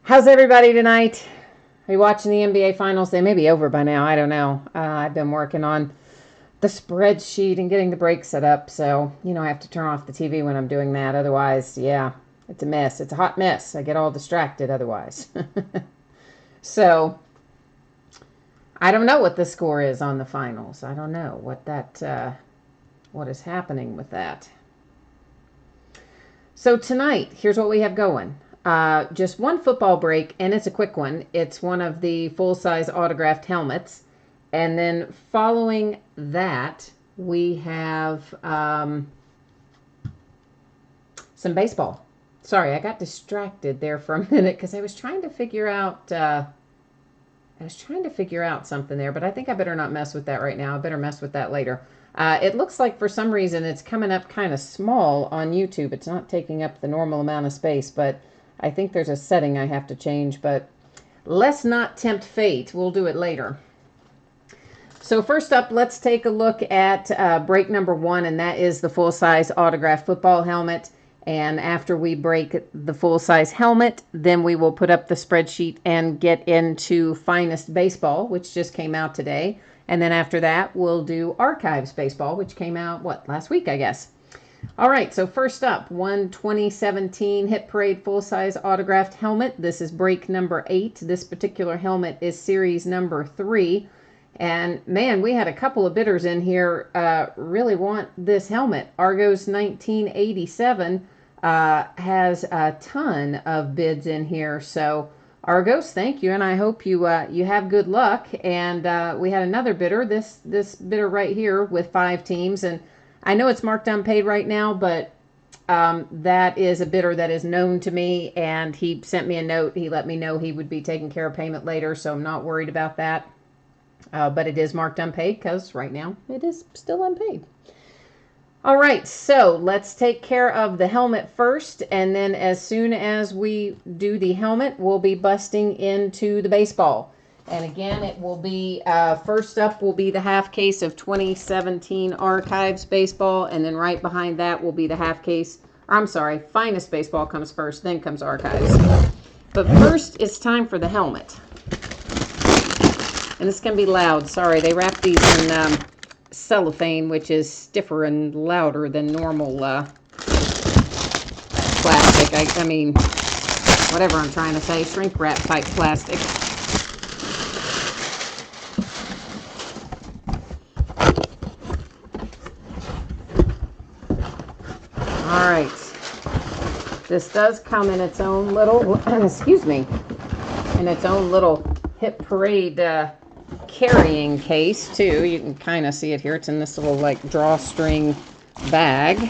How's everybody tonight? Are you watching the NBA Finals? They may be over by now. I don't know. I've been working on the spreadsheet and getting the break set up, so I have to turn off the TV when I'm doing that. Otherwise, yeah, it's a mess. It's a hot mess. I get all distracted otherwise. So I don't know what the score is on the finals. I don't know what is happening with that. So tonight, here's what we have going. Just one football break, and it's a quick one. It's one of the full-size autographed helmets. And then following that, we have some baseball. Sorry, I got distracted there for a minute because I was trying to figure out something there, but I think I better not mess with that right now. I better mess with that later. It looks like for some reason it's coming up kind of small on YouTube. It's not taking up the normal amount of space, but I think there's a setting I have to change, but let's not tempt fate. We'll do it later. So first up, let's take a look at break number one, and that is the full-size autographed football helmet. And after we break the full-size helmet, then we will put up the spreadsheet and get into Finest Baseball, which just came out today. And then after that, we'll do Archives Baseball, which came out, last week, I guess. All right, so first up, 2017 Hit Parade full-size autographed helmet. This is break number 8. This particular helmet is series number 3. And man, we had a couple of bidders in here really want this helmet. Argos 1987 has a ton of bids in here. So Argos, thank you, and I hope you have good luck. And we had another bidder, this bidder right here with 5 teams, and I know it's marked unpaid right now, but that is a bidder that is known to me, and he sent me a note. He let me know he would be taking care of payment later, so I'm not worried about that. But it is marked unpaid because right now it is still unpaid. All right, so let's take care of the helmet first, and then as soon as we do the helmet, we'll be busting into the baseball. And again, it will be, first up will be the half case of 2017 Archives Baseball, and then right behind that will be the half case, Finest Baseball comes first, then comes Archives. But first, it's time for the helmet. And this can be loud, sorry, they wrap these in cellophane, which is stiffer and louder than normal plastic. I mean, whatever I'm trying to say, shrink wrap type plastic. All right, this does come in its own little, excuse me, in its own little Hit Parade carrying case too. You can kind of see it here. It's in this little like drawstring bag.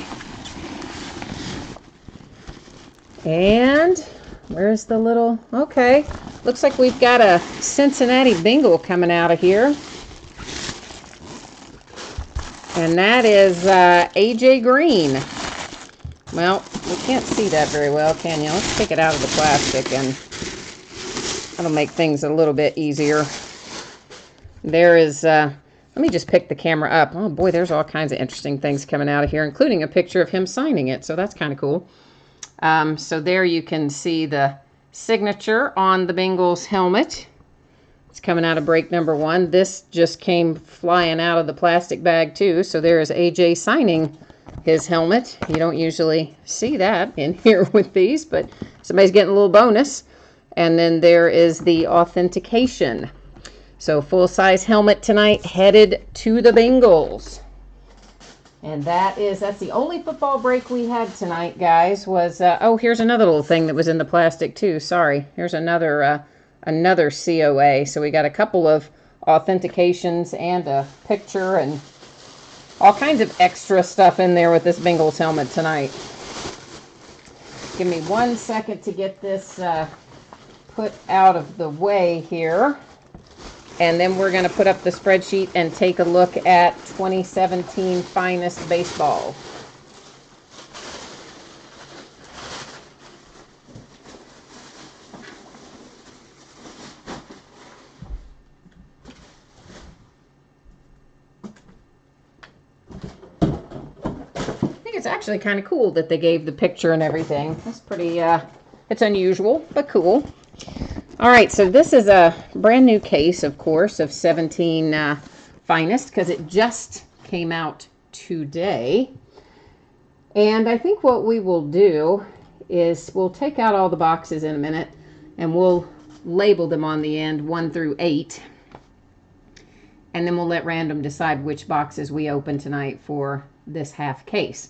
And where's the little, okay, looks like we've got a Cincinnati Bengal coming out of here. And that is AJ Green. Well, we can't see that very well, can you? Let's take it out of the plastic, and that'll make things a little bit easier. There is, let me just pick the camera up. Oh boy, there's all kinds of interesting things coming out of here, including a picture of him signing it, so that's kind of cool. So there you can see the signature on the Bengals helmet. It's coming out of break number 1. This just came flying out of the plastic bag too, so there is AJ signing his helmet. You don't usually see that in here with these, but somebody's getting a little bonus. And then there is the authentication. So full-size helmet tonight, headed to the Bengals. And that's the only football break we had tonight, guys, was, oh, here's another little thing that was in the plastic too, sorry. Here's another COA. So we got a couple of authentications and a picture and all kinds of extra stuff in there with this Bengals helmet tonight. Give me 1 second to get this put out of the way here. And then we're going to put up the spreadsheet and take a look at 2017 Finest Baseball. I think it's actually kind of cool that they gave the picture and everything. That's pretty, it's unusual, but cool. All right, so this is a brand new case, of course, of 17 Finest, because it just came out today. And I think what we will do is we'll take out all the boxes in a minute, and we'll label them on the end 1 through 8. And then we'll let random decide which boxes we open tonight for this half case.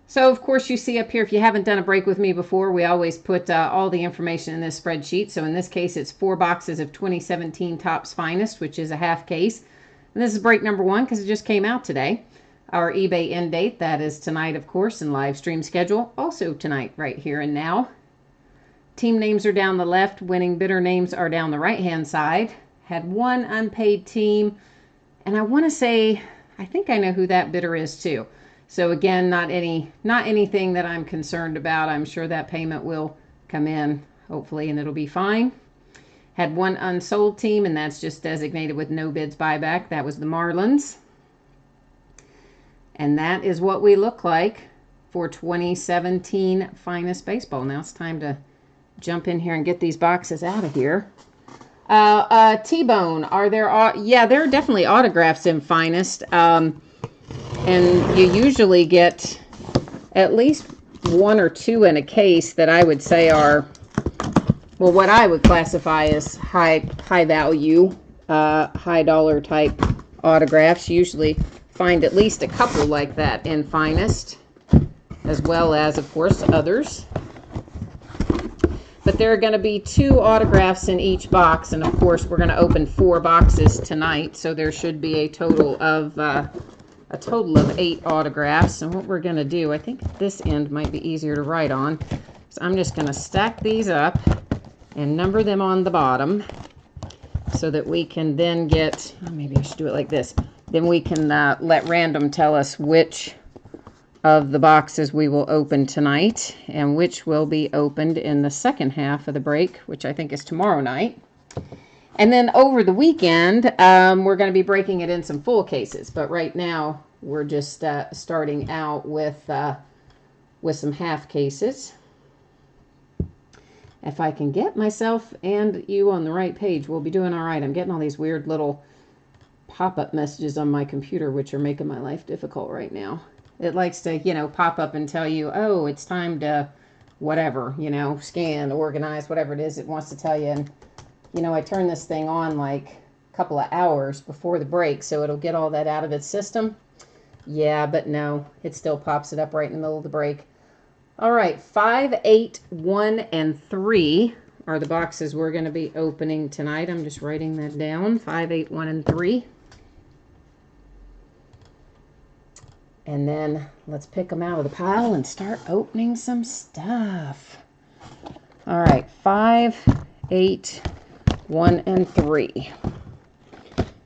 So, of course, you see up here, if you haven't done a break with me before, we always put all the information in this spreadsheet. So in this case, it's 4 boxes of 2017 Topps Finest, which is a half case. And this is break number 1 because it just came out today. Our eBay end date, that is tonight, of course, and live stream schedule, also tonight, right here and now. Team names are down the left. Winning bidder names are down the right-hand side. Had 1 unpaid team. And I want to say, I think I know who that bidder is too. So again, not anything that I'm concerned about. I'm sure that payment will come in, hopefully, and it'll be fine. Had 1 unsold team, and that's just designated with no bids buyback. That was the Marlins. And that is what we look like for 2017 Finest Baseball. Now it's time to jump in here and get these boxes out of here. T-Bone, are there, yeah, there are definitely autographs in Finest. And you usually get at least 1 or 2 in a case that I would say are, well, what I would classify as high value, high dollar type autographs. Usually find at least a couple like that in Finest, as well as, of course, others. But there are going to be 2 autographs in each box, and of course we're going to open 4 boxes tonight, so there should be a total of 8 autographs. And what we're going to do, I think this end might be easier to write on, so I'm just going to stack these up and number them on the bottom so that we can then get, maybe I should do it like this, then we can let random tell us which of the boxes we will open tonight and which will be opened in the second half of the break, which I think is tomorrow night. And then over the weekend, we're going to be breaking it in some full cases. But right now, we're just starting out with some half cases. If I can get myself and you on the right page, we'll be doing all right. I'm getting all these weird little pop-up messages on my computer, which are making my life difficult right now. It likes to, pop up and tell you, oh, it's time to whatever, scan, organize, whatever it is it wants to tell you. And, I turn this thing on like a couple of hours before the break, so it'll get all that out of its system. Yeah, but no, it still pops it up right in the middle of the break. All right, 5, 8, 1, and 3 are the boxes we're going to be opening tonight. I'm just writing that down, 5, 8, 1, and 3. And then let's pick them out of the pile and start opening some stuff. All right, 5, 8, 1, and 3.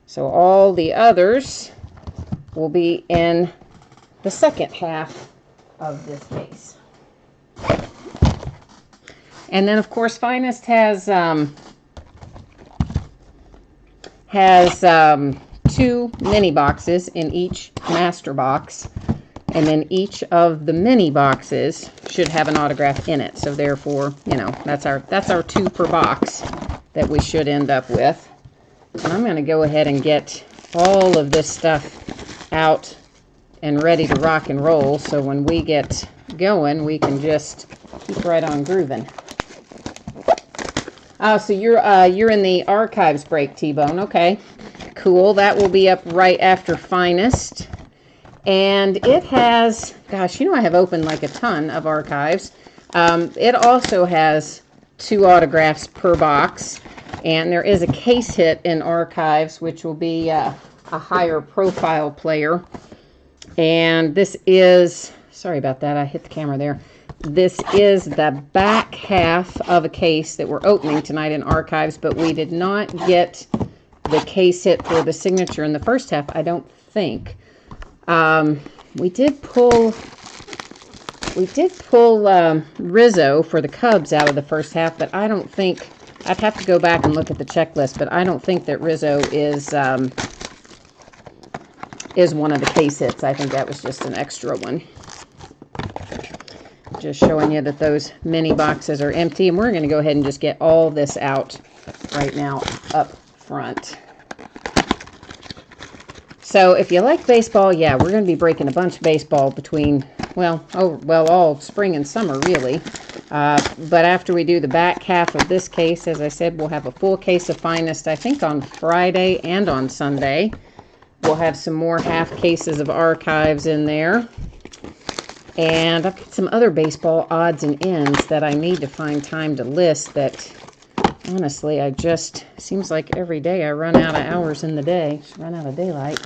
So all the others will be in the second half of this case. And then, of course, Finest has 2 mini boxes in each master box, and then each of the mini boxes should have an autograph in it. So therefore, that's our 2 per box that we should end up with. And I'm going to go ahead and get all of this stuff out and ready to rock and roll, so when we get going, we can just keep right on grooving. Oh, so you're in the archives break, T-Bone. Okay. Cool. That will be up right after Finest. And it has, gosh, I have opened like a ton of archives. It also has 2 autographs per box. And there is a case hit in archives, which will be a higher profile player. And this is, sorry about that, I hit the camera there. This is the back half of a case that we're opening tonight in archives, but we did not get the case hit for the signature in the first half, I don't think. We did pull Rizzo for the Cubs out of the first half, but I don't think, I'd have to go back and look at the checklist, but I don't think that Rizzo is one of the case hits. I think that was just an extra one. Just showing you that those mini boxes are empty, and we're going to go ahead and just get all this out right now up front. So if you like baseball, yeah, we're going to be breaking a bunch of baseball between, well, all spring and summer, really. But after we do the back half of this case, as I said, we'll have a full case of Finest, I think, on Friday and on Sunday. We'll have some more half cases of Archives in there. And I've got some other baseball odds and ends that I need to find time to list that, honestly, seems like every day I run out of hours in the day. Just run out of daylight.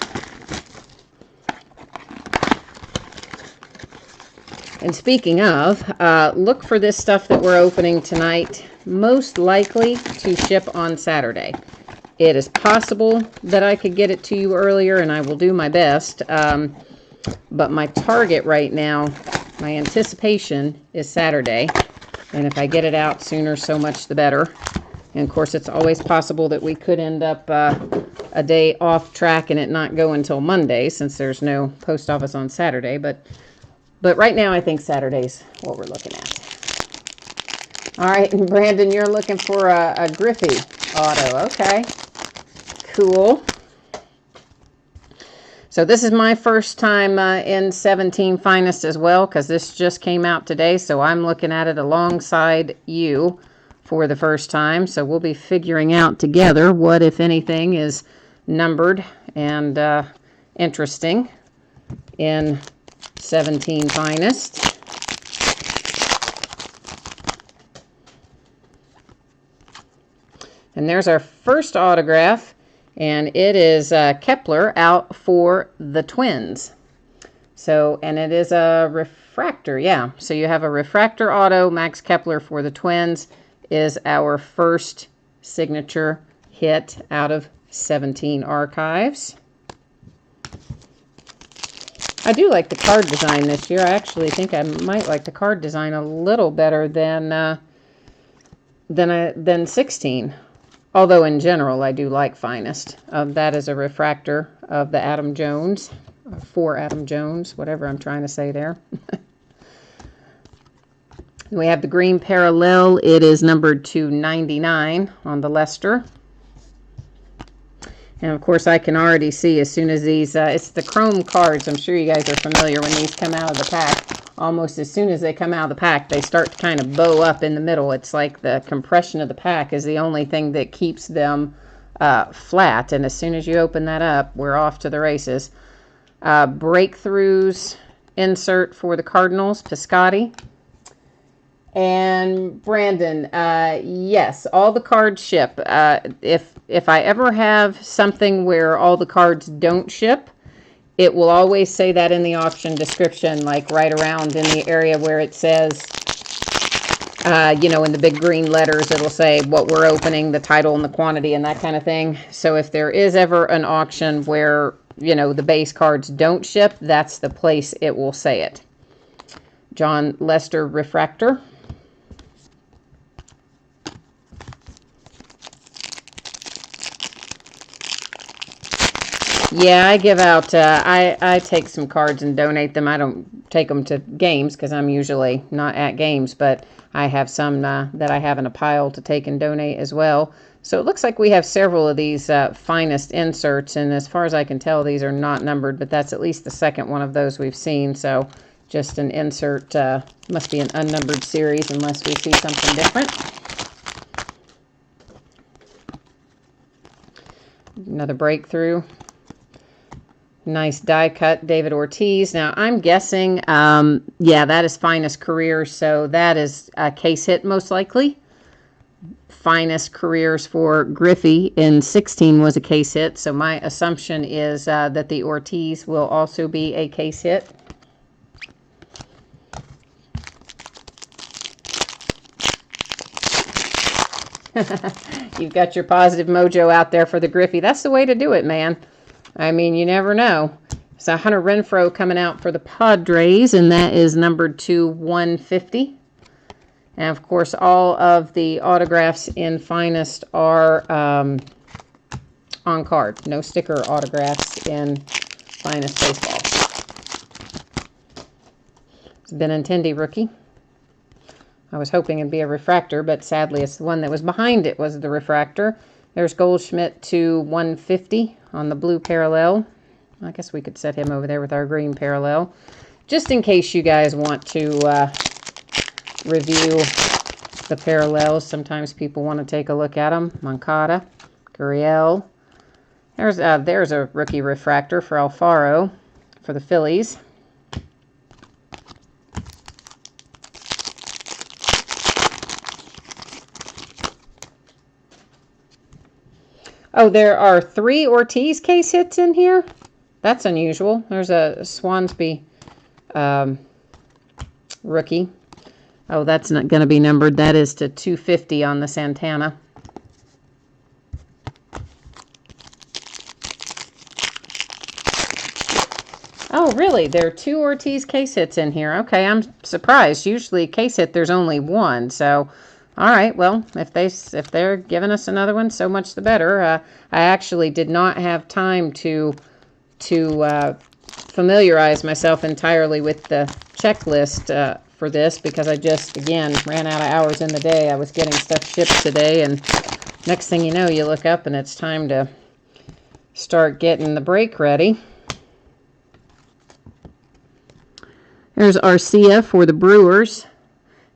And speaking of, look for this stuff that we're opening tonight, most likely to ship on Saturday. It is possible that I could get it to you earlier, and I will do my best. But my target right now, my anticipation is Saturday. And if I get it out sooner, so much the better. And of course, it's always possible that we could end up a day off track and it not go until Monday, since there's no post office on Saturday. But right now, I think Saturday's what we're looking at. All right, and Brandon, you're looking for a Griffey auto. Okay, cool. So this is my first time in 17 Finest as well, because this just came out today. So I'm looking at it alongside you for the first time. So we'll be figuring out together what, if anything, is numbered and interesting in 17 Finest. And there's our first autograph. And it is Kepler out for the Twins. So, and it is a refractor, yeah. So you have a refractor auto. Max Kepler for the Twins is our first signature hit out of 17 Archives. I do like the card design this year. I actually think I might like the card design a little better than 16. Although in general, I do like Finest. That is a refractor of the Adam Jones, for Adam Jones, whatever I'm trying to say there. We have the green parallel. It is numbered to 99 on the Lester. And of course, I can already see as soon as these, it's the chrome cards. I'm sure you guys are familiar when these come out of the pack. Almost as soon as they come out of the pack, they start to kind of bow up in the middle. It's like the compression of the pack is the only thing that keeps them flat. And as soon as you open that up, we're off to the races. Breakthroughs insert for the Cardinals, Piscotty. And Brandon, yes, all the cards ship. If I ever have something where all the cards don't ship, it will always say that in the auction description, like right around in the area where it says, in the big green letters, it'll say what we're opening, the title and the quantity and that kind of thing. So if there is ever an auction where, the base cards don't ship, that's the place it will say it. John Lester Refractor. Yeah, I give out, I take some cards and donate them. I don't take them to games because I'm usually not at games, but I have some that I have in a pile to take and donate as well. So it looks like we have several of these Finest inserts, and as far as I can tell, these are not numbered, but that's at least the second one of those we've seen. So just an insert, must be an unnumbered series unless we see something different. Another breakthrough. Nice die cut, David Ortiz. Now, I'm guessing, yeah, that is Finest Careers, so that is a case hit most likely. Finest Careers for Griffey in 16 was a case hit, so my assumption is that the Ortiz will also be a case hit. You've got your positive mojo out there for the Griffey. That's the way to do it, man. I mean, you never know. So Hunter Renfroe coming out for the Padres, and that is numbered to 150. And, of course, all of the autographs in Finest are on card. No sticker autographs in Finest Baseball. It's Benintendi rookie. I was hoping it'd be a refractor, but sadly it's the one that was behind it was the refractor. There's Goldschmidt to 150 on the blue parallel. I guess we could set him over there with our green parallel. Just in case you guys want to review the parallels. Sometimes people want to take a look at them. Moncada, Gurriel. There's a rookie refractor for Alfaro for the Phillies. Oh, there are 3 Ortiz case hits in here. That's unusual. There's a Swansby rookie. Oh, that's not going to be numbered. That is to 250 on the Santana. Oh, really? There are 2 Ortiz case hits in here. Okay, I'm surprised. Usually case hit, there's only 1. So, all right. Well, if they're giving us another one, so much the better. I actually did not have time to familiarize myself entirely with the checklist for this because I just, again, ran out of hours in the day. I was getting stuff shipped today, and next thing you know, you look up and it's time to start getting the break ready. There's Arcia for the Brewers.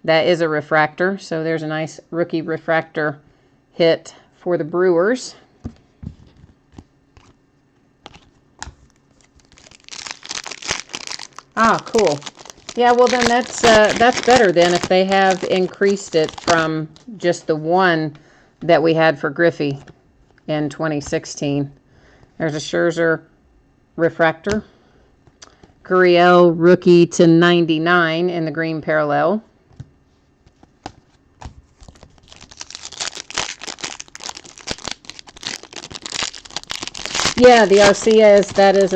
That is a refractor, so there's a nice rookie refractor hit for the Brewers. Ah, cool. Yeah, well then that's better then if they have increased it from just the 1 that we had for Griffey in 2016. There's a Scherzer refractor. Gurriel rookie to 99 in the green parallel. Yeah, the Arcia that is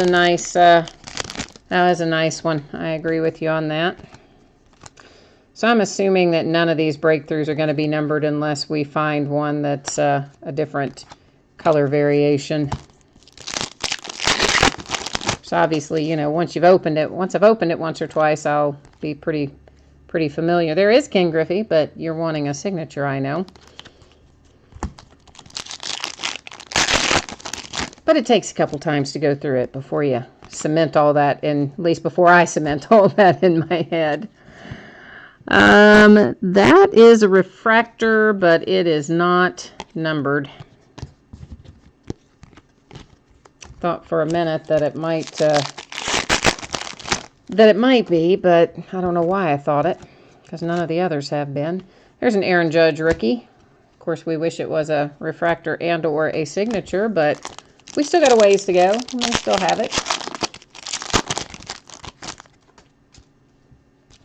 a nice one. I agree with you on that. So I'm assuming that none of these breakthroughs are going to be numbered unless we find one that's a different color variation. So obviously, you know, once I've opened it once or twice, I'll be pretty familiar. There is Ken Griffey, but you're wanting a signature, I know. But it takes a couple times to go through it before you cement all that in, at least before I cement all that in my head. That is a refractor, but it is not numbered. Thought for a minute that it might be, but I don't know why I thought it, because none of the others have been. There's an Aaron Judge rookie. Of course, we wish it was a refractor and or a signature, but we still got a ways to go, and we still have it.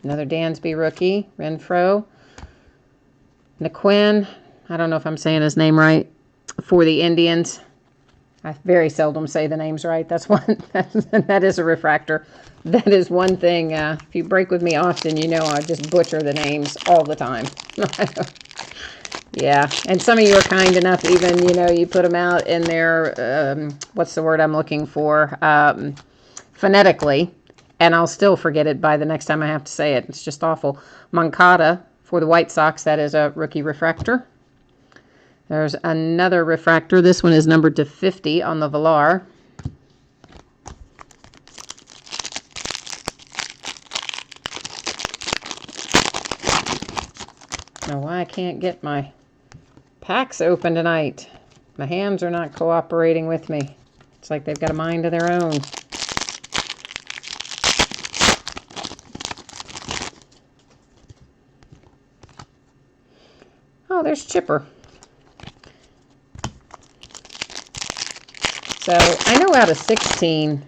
Another Dansby rookie, Renfroe. Naquin, I don't know if I'm saying his name right, for the Indians. I very seldom say the names right. That's one. That is a refractor. That is one thing. If you break with me often, you know I just butcher the names all the time. Yeah, and some of you are kind enough, even, you know, you put them out in their, what's the word I'm looking for, phonetically, and I'll still forget it by the next time I have to say it. It's just awful. Moncada for the White Sox, that is a rookie refractor. There's another refractor. This one is numbered to 50 on the Villar. I don't know why I can't get my packs open tonight. My hands are not cooperating with me. It's like they've got a mind of their own. Oh, there's Chipper. So I know out of 16,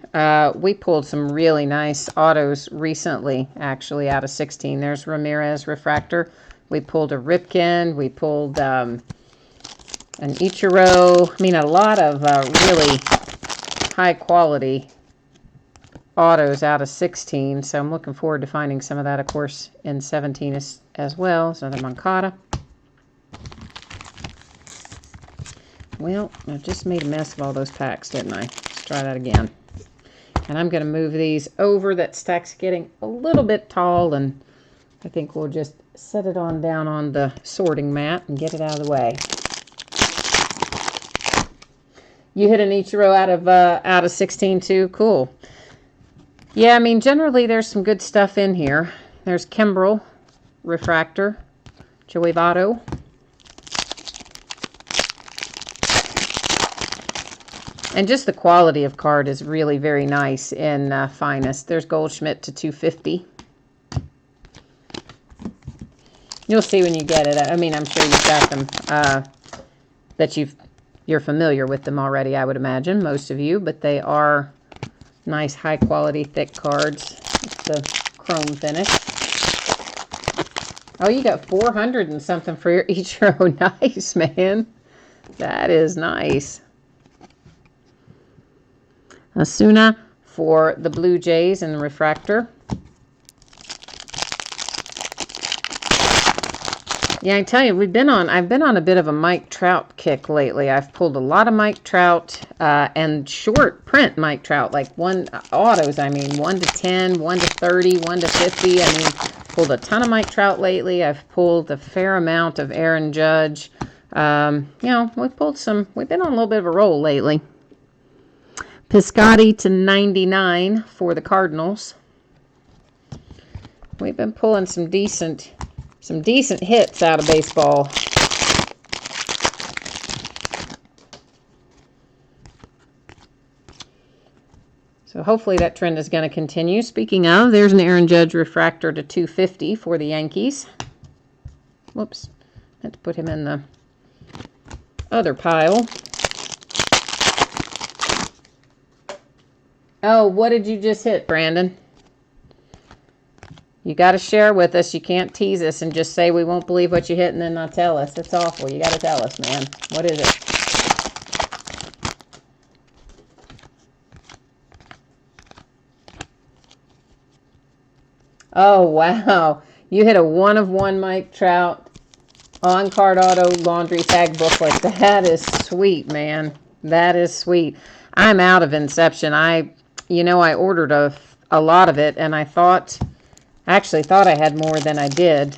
we pulled some really nice autos recently, actually, out of 16. There's Ramirez refractor. We pulled a Ripken. We pulled an Ichiro. I mean, a lot of really high quality autos out of 16. So I'm looking forward to finding some of that, of course, in 17 as well. There's another Moncada. Well, I just made a mess of all those packs, didn't I? Let's try that again. And I'm going to move these over. That stack's getting a little bit tall, and I think we'll just set it on down on the sorting mat and get it out of the way. You hit an Ichiro out of 16 too? Cool. Yeah, I mean, generally there's some good stuff in here. There's Kimbrel, Refractor, Joey Votto. And just the quality of card is really very nice in Finest. There's Goldschmidt to 250. You'll see when you get it. I mean, I'm sure you've got them, that you're familiar with them already, I would imagine, most of you. But they are nice, high-quality, thick cards. It's the chrome finish. Oh, you got 400 and something for your Ichiro. Nice, man. That is nice. Asuna for the Blue Jays and the Refractor. Yeah, I tell you, I've been on a bit of a Mike Trout kick lately. I've pulled a lot of Mike Trout and short print Mike Trout, like autos. I mean, 1 to 10, 1 to 30, 1 to 50. I mean, pulled a ton of Mike Trout lately. I've pulled a fair amount of Aaron Judge. You know, we've been on a little bit of a roll lately. Piscotty to 99 for the Cardinals. We've been pulling some decent hits out of baseball. So hopefully that trend is going to continue. Speaking of, there's an Aaron Judge Refractor to 250 for the Yankees. Whoops. Had to put him in the other pile. Oh, what did you just hit, Brandon? You got to share with us. You can't tease us and just say we won't believe what you hit and then not tell us. That's awful. You got to tell us, man. What is it? Oh, wow. You hit a 1-of-1 Mike Trout on-card auto laundry tag booklet. That is sweet, man. That is sweet. I'm out of Inception. I ordered a lot of it, and I actually thought I had more than I did.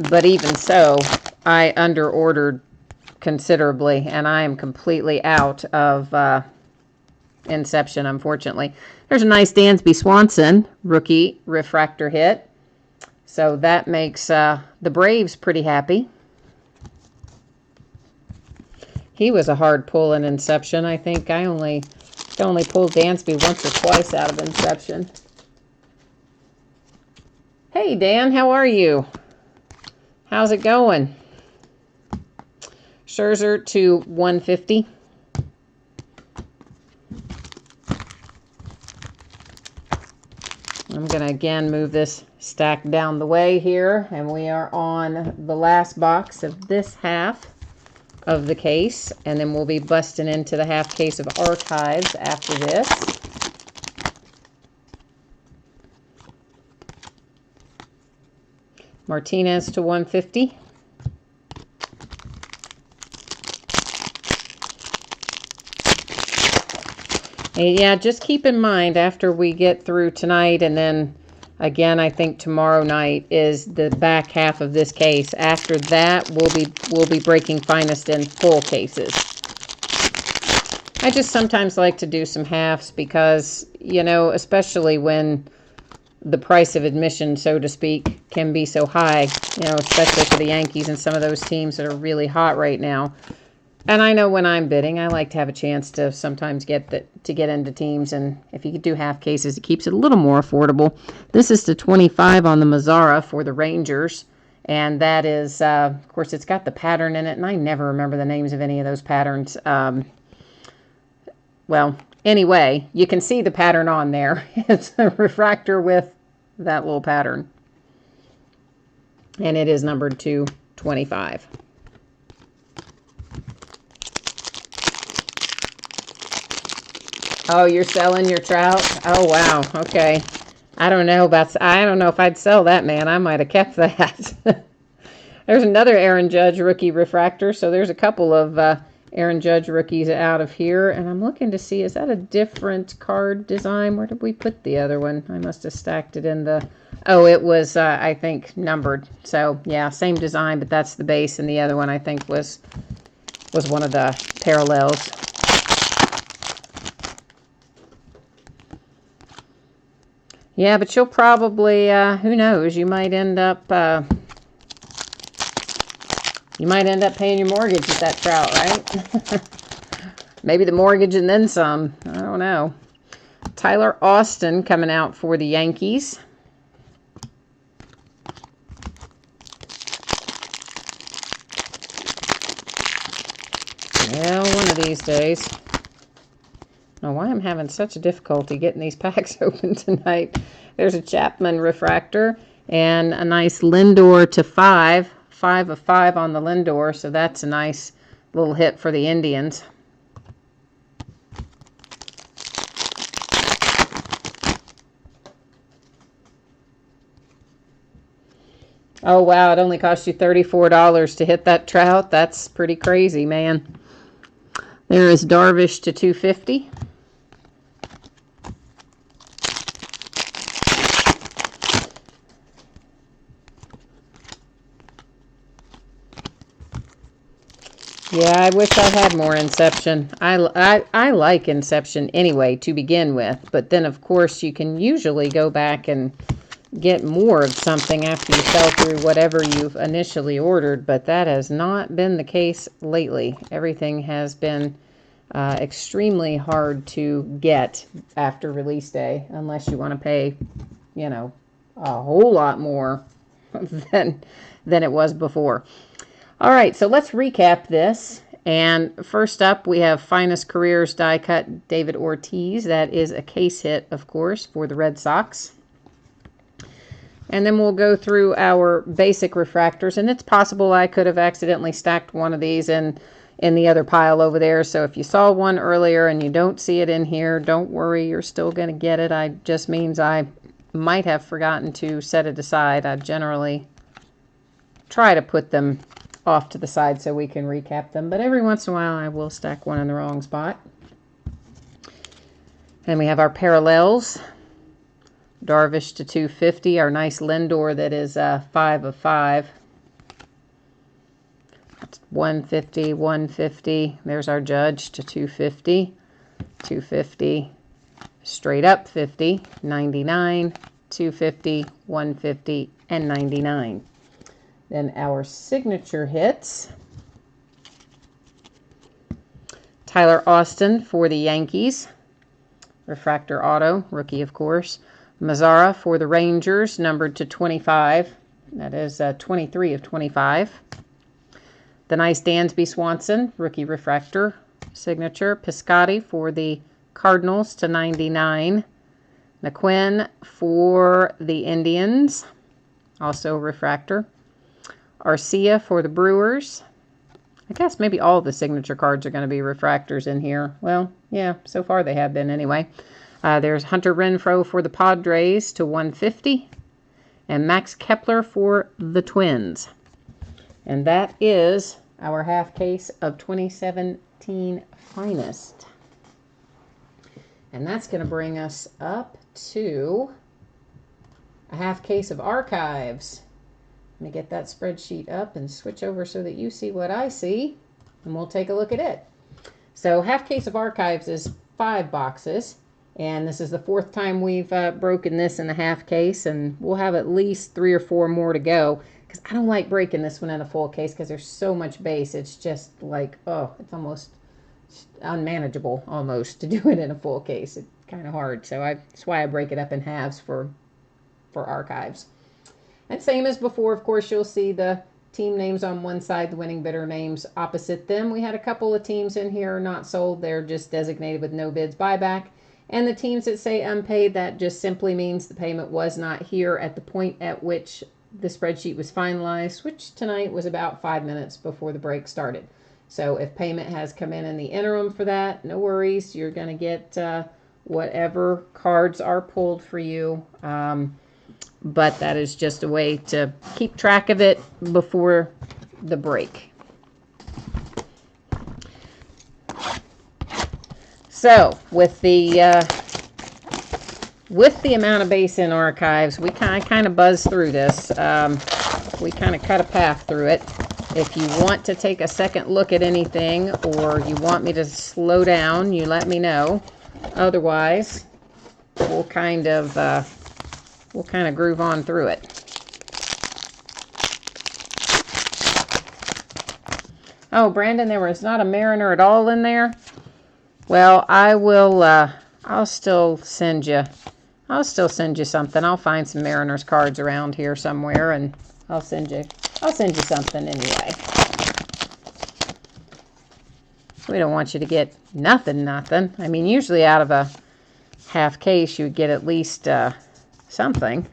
But even so, I under-ordered considerably, and I am completely out of Inception, unfortunately. There's a nice Dansby Swanson rookie refractor hit. So that makes the Braves pretty happy. He was a hard pull in Inception. I think I only pulled Dansby once or twice out of Inception. Hey, Dan, how are you? How's it going? Scherzer to 150. I'm going to again move this stack down the way here, and we are on the last box of this half of the case, and then we'll be busting into the half case of archives after this. Martinez to 150. And yeah, just keep in mind after we get through tonight, and then again I think tomorrow night is the back half of this case. After that, we'll be breaking Finest in full cases. I just sometimes like to do some halves because, you know, especially when the price of admission, so to speak, can be so high, you know, especially for the Yankees and some of those teams that are really hot right now. And I know when I'm bidding, I like to have a chance to sometimes get into teams, and if you could do half cases, it keeps it a little more affordable. This is to 25 on the Mazzara for the Rangers, and that is, of course, it's got the pattern in it, and I never remember the names of any of those patterns. Well, anyway, you can see the pattern on there. It's a refractor with that little pattern, and it is numbered to 25. Oh, you're selling your Trout? Oh, wow. Okay. I don't know if I'd sell that, man. I might have kept that. There's another Aaron Judge rookie refractor. So there's a couple of Aaron Judge rookies out of here. And I'm looking to see, is that a different card design? Where did we put the other one? I must have stacked it in the... Oh, it was, I think, numbered. So, yeah, same design, but that's the base, and the other one, I think, was one of the parallels. Yeah, but you'll probably, who knows, you might end up paying your mortgage with that trout, right? Maybe the mortgage and then some. I don't know. Tyler Austin coming out for the Yankees. Well, one of these days. I don't know why I'm having such a difficulty getting these packs open tonight. There's a Chapman refractor and a nice Lindor to 5. 5 of 5 on the Lindor, so that's a nice little hit for the Indians. Oh, wow, it only cost you $34 to hit that trout. That's pretty crazy, man. There is Darvish to 250. Yeah, I wish I had more Inception. I like Inception anyway to begin with, but then of course you can usually go back and get more of something after you sell through whatever you've initially ordered, but that has not been the case lately. Everything has been extremely hard to get after release day, unless you want to pay, you know, a whole lot more than it was before. All right, so let's recap this. And first up, we have Finest Careers die cut David Ortiz. That is a case hit, of course, for the Red Sox. And then we'll go through our basic refractors. And it's possible I could have accidentally stacked one of these in the other pile over there. So if you saw one earlier and you don't see it in here, don't worry, you're still going to get it. It just means I might have forgotten to set it aside. I generally try to put them off to the side so we can recap them, but every once in a while I will stack one in the wrong spot. And we have our parallels. Darvish to 250, our nice Lindor that is 5 of 5. That's 150, 150. There's our Judge to 250, 250, straight up 50, 99, 250, 150, and 99. Then our signature hits. Tyler Austin for the Yankees. Refractor auto, rookie of course. Mazara for the Rangers, numbered to 25. That is 23 of 25. The nice Dansby Swanson, rookie refractor, signature. Piscotty for the Cardinals to 99. Naquin for the Indians, also refractor. Arcia for the Brewers. I guess maybe all the signature cards are going to be refractors in here. Well, yeah, so far they have been anyway. There's Hunter Renfroe for the Padres to 150. And Max Kepler for the Twins. And that is our half case of 2017 Finest. And that's going to bring us up to a half case of Archives. Let me get that spreadsheet up and switch over so that you see what I see, and we'll take a look at it. So half case of Archives is 5 boxes, and this is the 4th time we've broken this in a half case, and we'll have at least 3 or 4 more to go, because I don't like breaking this one in a full case because there's so much base. It's just like, oh, it's almost unmanageable almost to do it in a full case. It's kind of hard, so that's why I break it up in halves for Archives. And same as before, of course, you'll see the team names on one side, the winning bidder names opposite them. We had a couple of teams in here not sold. They're just designated with no bids buyback. And the teams that say unpaid, that just simply means the payment was not here at the point at which the spreadsheet was finalized, which tonight was about 5 minutes before the break started. So if payment has come in the interim for that, no worries. You're going to get whatever cards are pulled for you. But that is just a way to keep track of it before the break. So with the with the amount of base in archives, we kind of buzz through this. We kind of cut a path through it. If you want to take a second look at anything, or you want me to slow down, you let me know. Otherwise, we'll kind of groove on through it. Oh, Brandon, there was not a Mariner at all in there? Well, I will, I'll still send you something. I'll find some Mariners cards around here somewhere, and I'll send you something anyway. We don't want you to get nothing. I mean, usually out of a half case, you would get at least something.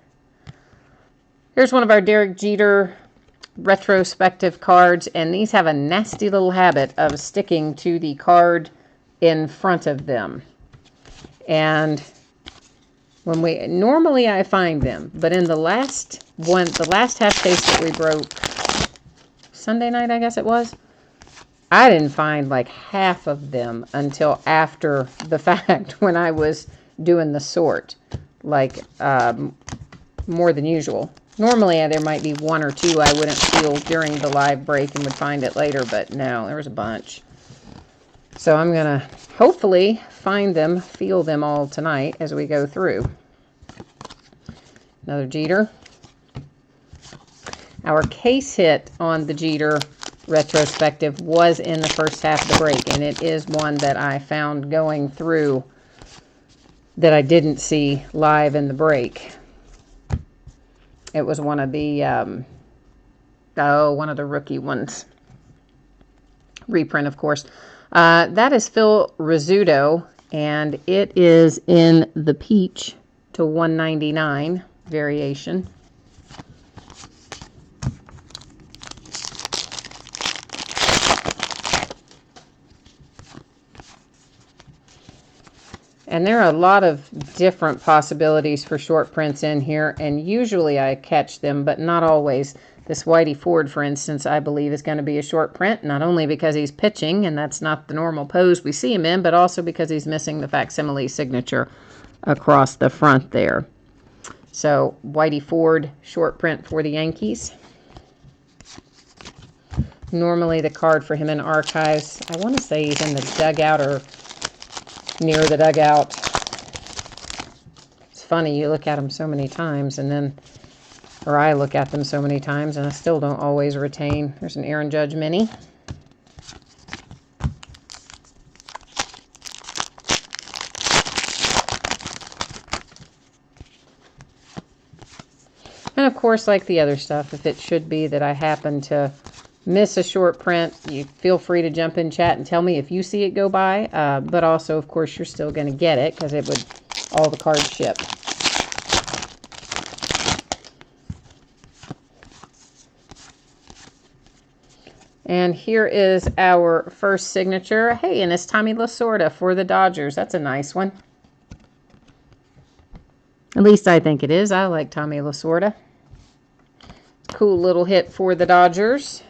Here's one of our Derek Jeter retrospective cards, and these have a nasty little habit of sticking to the card in front of them. And normally I find them, but in the last half case that we broke Sunday night, I guess it was, I didn't find like half of them until after the fact when I was doing the sort, like more than usual. Normally, there might be one or two I wouldn't feel during the live break and would find it later, but no, there was a bunch. So I'm going to hopefully find them, feel them all tonight as we go through. Another Jeter. Our case hit on the Jeter retrospective was in the first half of the break, and it is one that I found going through that I didn't see live in the break. It was one of the, one of the rookie ones. Reprint, of course. That is Phil Rizzuto, and it is in the peach to 199 variation. And there are a lot of different possibilities for short prints in here, and usually I catch them, but not always. This Whitey Ford, for instance, I believe is going to be a short print, not only because he's pitching, and that's not the normal pose we see him in, but also because he's missing the facsimile signature across the front there. So, Whitey Ford, short print for the Yankees. Normally the card for him in archives, I want to say he's in the dugout or near the dugout. It's funny, you look at them so many times, and then, or I look at them so many times, and I still don't always retain. There's an Aaron Judge mini. And of course, like the other stuff, if it should be that I happen to miss a short print, you feel free to jump in chat and tell me if you see it go by, but also of course you're still going to get it because it would all the cards ship. And here is our first signature. Hey, and it's Tommy Lasorda for the Dodgers. That's a nice one. At least I think it is. I like Tommy Lasorda. Cool little hit for the Dodgers.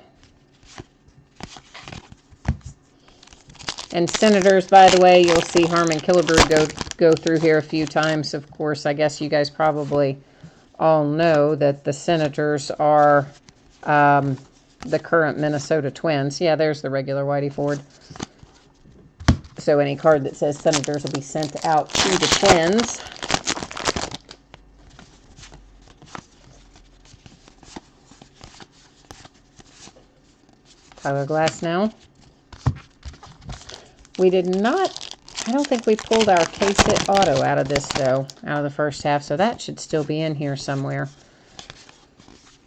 And Senators, by the way, you'll see Harmon Killebrew go through here a few times. Of course, I guess you guys probably all know that the Senators are the current Minnesota Twins. Yeah, there's the regular Whitey Ford. So any card that says Senators will be sent out to the Twins. Tyler Glasnow. We did not, I don't think we pulled our case hit auto out of this, though, out of the first half, so that should still be in here somewhere.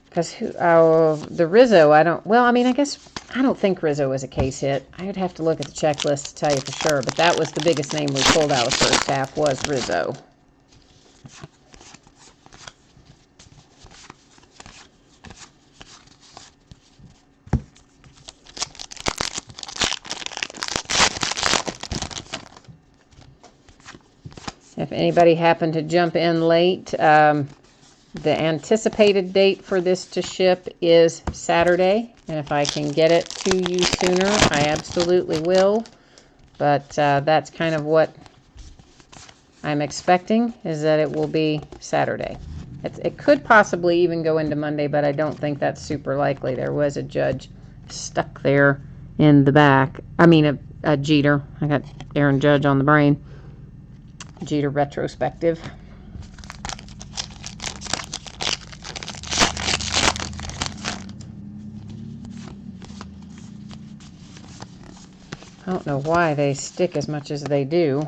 Because the Rizzo, I don't think Rizzo was a case hit. I would have to look at the checklist to tell you for sure, but that was the biggest name we pulled out of the first half was Rizzo. If anybody happened to jump in late, the anticipated date for this to ship is Saturday. And if I can get it to you sooner, I absolutely will. But that's kind of what I'm expecting is that it will be Saturday. It could possibly even go into Monday, but I don't think that's super likely. There was a judge stuck there in the back. I mean, a Jeter. I got Aaron Judge on the brain. Jeter retrospective. I don't know why they stick as much as they do.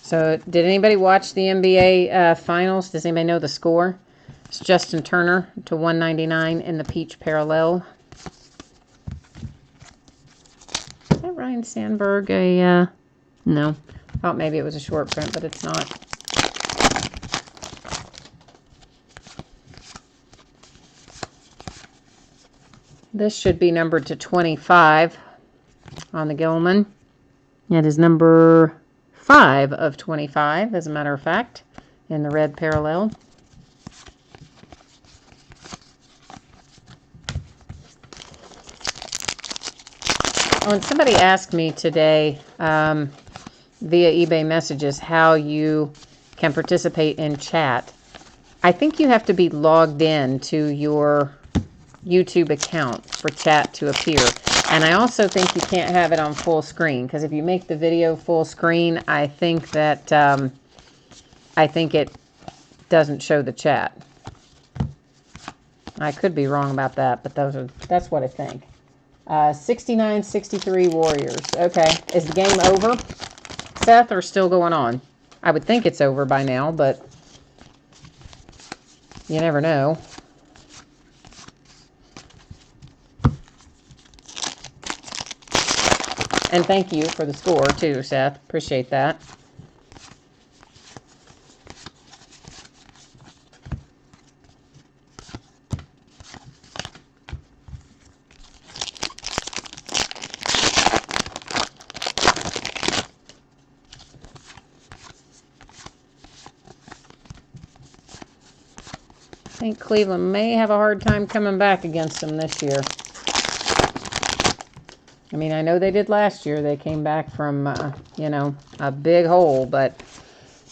So, did anybody watch the NBA Finals? Does anybody know the score? It's Justin Turner to 199 in the Peach Parallel. Is that Ryan Sandberg? No. I thought maybe it was a short print, but it's not. This should be numbered to 25 on the Gilman. It is number 5 of 25, as a matter of fact, in the red parallel. Oh, and somebody asked me today via eBay messages how you can participate in chat. I think you have to be logged in to your YouTube account for chat to appear. And I also think you can't have it on full screen, because if you make the video full screen, I think that it doesn't show the chat. I could be wrong about that, but that's what I think. 69-63 Warriors. Okay, is the game over, Seth, or still going on? I would think it's over by now, but you never know. And thank you for the score, too, Seth. Appreciate that. I think Cleveland may have a hard time coming back against them this year. I mean, I know they did last year. They came back from, a big hole. But,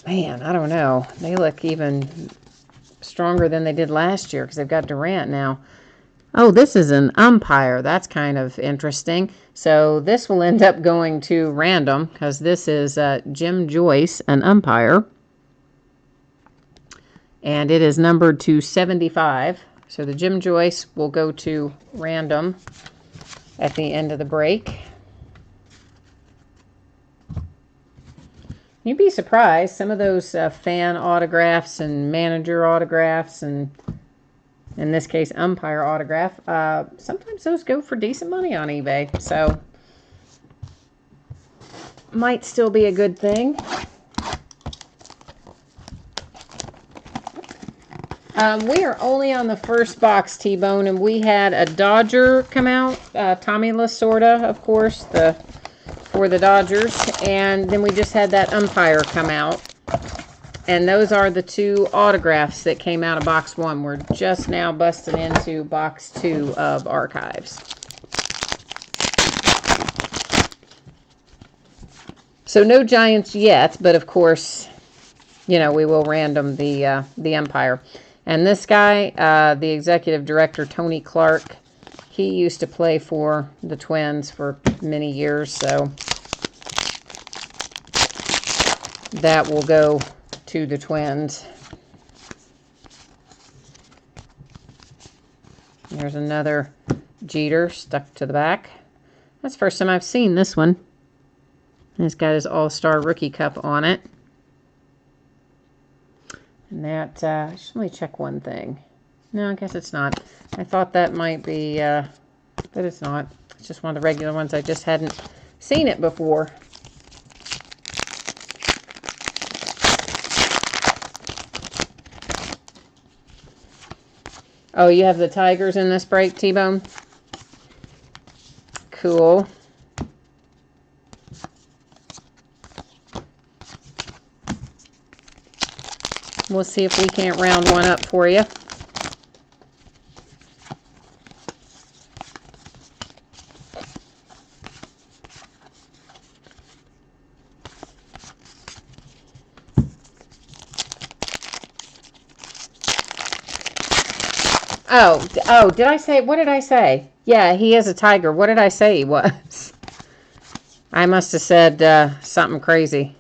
man, I don't know. They look even stronger than they did last year because they've got Durant now. Oh, this is an umpire. That's kind of interesting. So this will end up going to random because this is Jim Joyce, an umpire. And it is numbered to 75. So the Jim Joyce will go to random at the end of the break. You'd be surprised. Some of those fan autographs and manager autographs and, in this case, umpire autograph, sometimes those go for decent money on eBay. So, might still be a good thing. We are only on the first box, T-Bone, and we had a Dodger come out, Tommy Lasorda, of course, for the Dodgers, and then we just had that umpire come out, and those are the 2 autographs that came out of box 1. We're just now busting into box 2 of archives. So no Giants yet, but of course, we will random the umpire. And this guy, the executive director, Tony Clark, he used to play for the Twins for many years, so that will go to the Twins. There's another Jeter stuck to the back. That's the first time I've seen this one. It's got his All-Star Rookie Cup on it. And that, just let me check one thing. No, I guess it's not. I thought that might be, but it's not. It's just one of the regular ones. I just hadn't seen it before. Oh, you have the Tigers in this break, T-Bone? Cool. We'll see if we can't round one up for you. Oh, did I say, what did I say? Yeah, he is a tiger. What did I say he was? I must have said something crazy.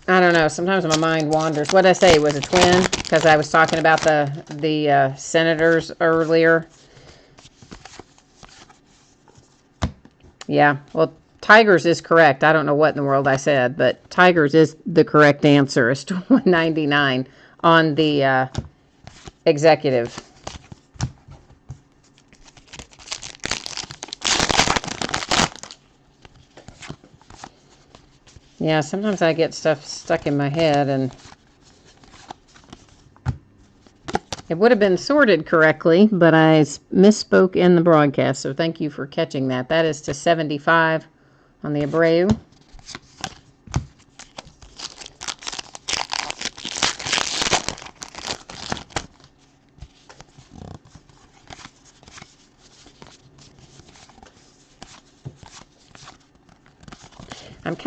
I don't know. Sometimes my mind wanders. What did I say? It was a twin? Because I was talking about the Senators earlier. Yeah, well, Tigers is correct. I don't know what in the world I said, but Tigers is the correct answer. It's 199 on the executive. Yeah, sometimes I get stuff stuck in my head, and it would have been sorted correctly, but I misspoke in the broadcast, so thank you for catching that. That is to 75 on the Abreu.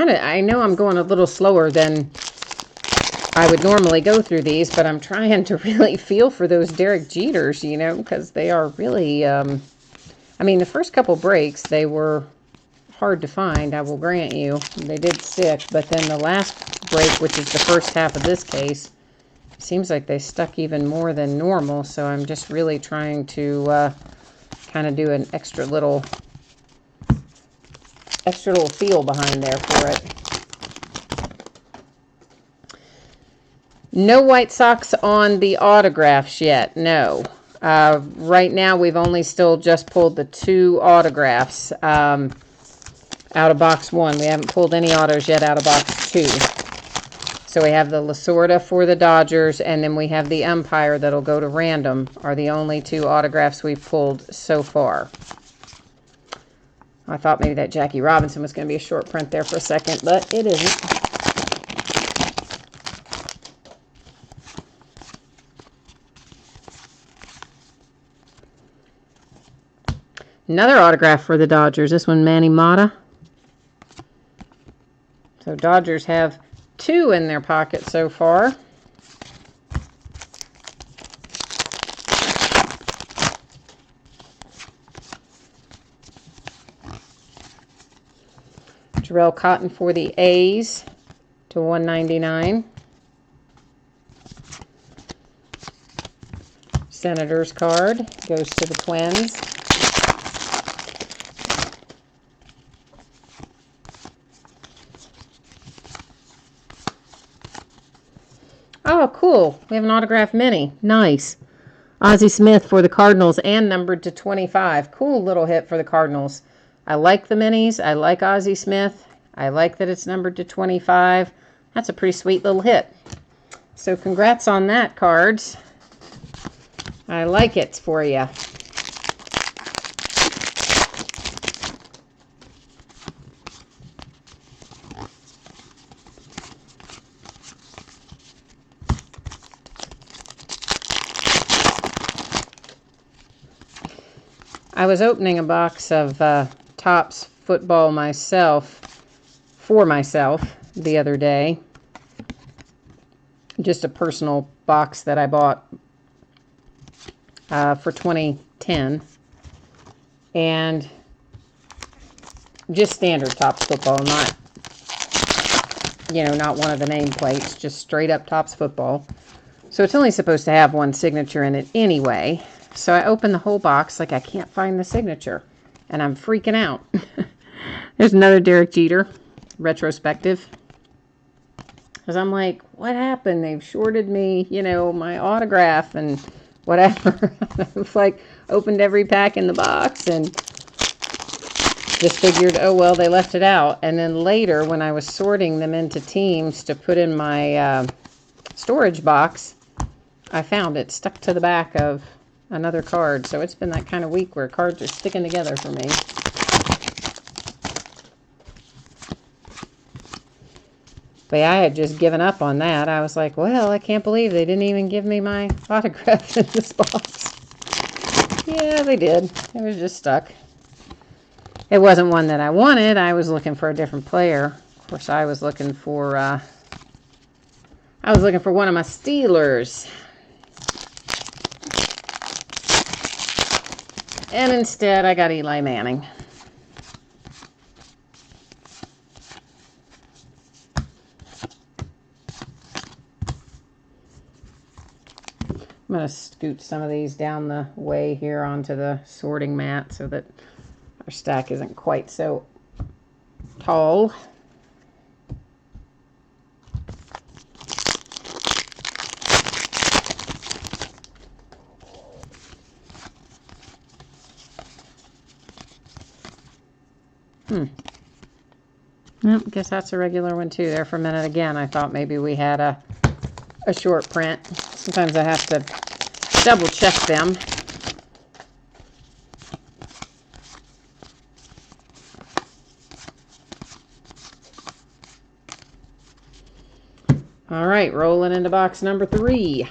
I know I'm going a little slower than I would normally go through these, but I'm trying to really feel for those Derek Jeters, you know, because they are really, I mean, the first couple breaks, they were hard to find, I will grant you. They did stick, but then the last break, which is the first half of this case, seems like they stuck even more than normal, so I'm just really trying to kind of do an extra little feel behind there for it. No White Sox on the autographs yet, no. Right now, we've only still just pulled the 2 autographs out of box 1. We haven't pulled any autos yet out of box 2. So we have the Lasorda for the Dodgers, and then we have the umpire that'll go to random, are the only 2 autographs we've pulled so far. I thought maybe that Jackie Robinson was going to be a short print there for a second, but it isn't. Another autograph for the Dodgers. This one, Manny Mata. So Dodgers have 2 in their pocket so far. Jarrell Cotton for the A's to 199. Senators card goes to the Twins. Oh, cool. We have an autographed mini. Nice. Ozzie Smith for the Cardinals and numbered to 25. Cool little hit for the Cardinals. I like the minis. I like Ozzie Smith. I like that it's numbered to 25. That's a pretty sweet little hit. So congrats on that, cards. I like it for you. I was opening a box of Topps football for myself the other day. Just a personal box that I bought for 2010. And just standard Topps football, not, you know, not one of the nameplates, just straight up Topps football. So it's only supposed to have one signature in it anyway. So I open the whole box like I can't find the signature. And I'm freaking out. There's another Derek Jeter retrospective. Because I'm like, what happened? They've shorted me, you know, my autograph and whatever. I've like opened every pack in the box and just figured, oh, well, they left it out. And then later when I was sorting them into teams to put in my storage box, I found it stuck to the back of another card. So it's been that kind of week where cards are sticking together for me. But yeah, I had just given up on that. I was like, well, I can't believe they didn't even give me my autograph in this box. Yeah, they did. It was just stuck. It wasn't one that I wanted. I was looking for a different player. Of course, I was looking for one of my Steelers. And instead, I got Eli Manning. I'm going to scoot some of these down the way here onto the sorting mat so that our stack isn't quite so tall. Well, guess that's a regular one too. There for a minute again, I thought maybe we had a short print. Sometimes I have to double check them. All right, rolling into box number 3.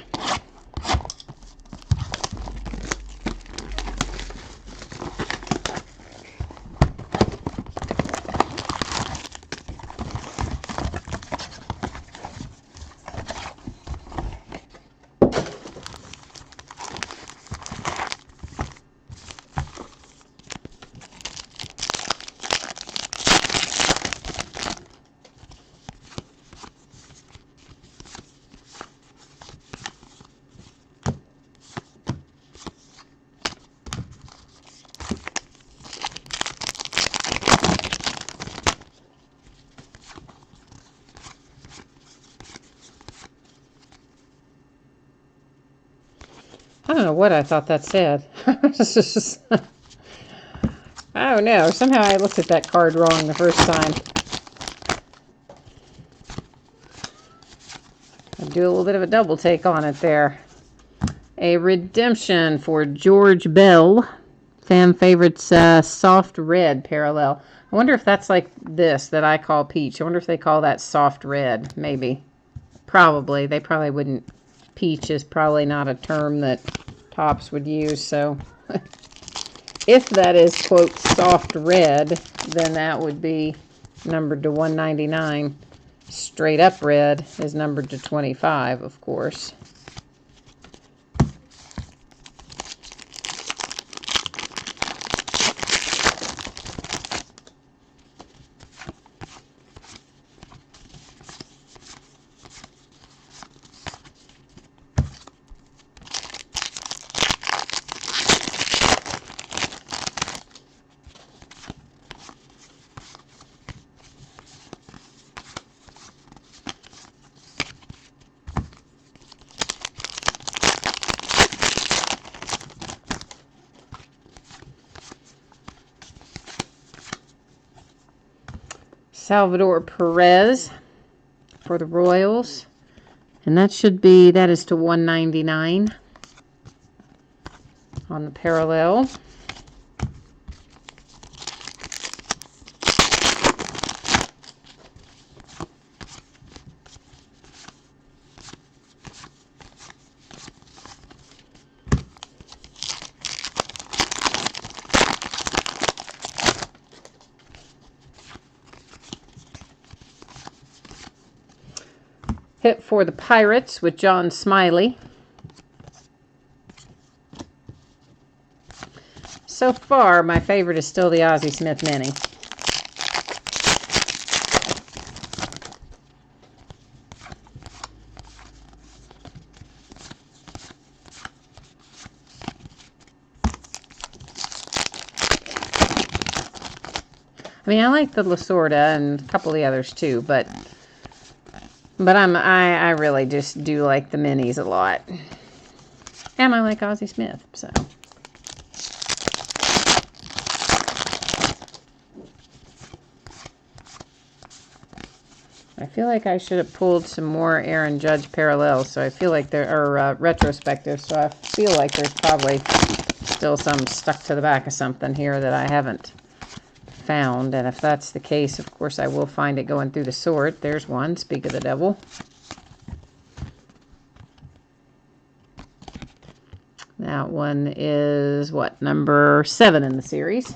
I don't know what I thought that said. I don't know. Somehow I looked at that card wrong the first time. I'll do a little bit of a double take on it there. A redemption for George Bell. Fan favorites, soft red parallel. I wonder if that's like this that I call peach. I wonder if they call that soft red. Maybe. Probably. They probably wouldn't. Peach is probably not a term that Topps would use, so if that is, quote, soft red, then that would be numbered to 199. Straight up red is numbered to 25, of course. Salvador Perez for the Royals. And that is to 199 on the parallel. Hit for the Pirates with John Smiley. So far, my favorite is still the Ozzie Smith Mini. I mean, I like the Lasorda and a couple of the others too, but I really just do like the minis a lot. And I like Ozzie Smith, so. I feel like I should have pulled some more Aaron Judge parallels, so I feel like there are retrospective, so I feel like there's probably still some stuck to the back of something here that I haven't found. And if that's the case, of course, I will find it going through the sort. There's one. Speak of the devil. That one is, what, number 7 in the series.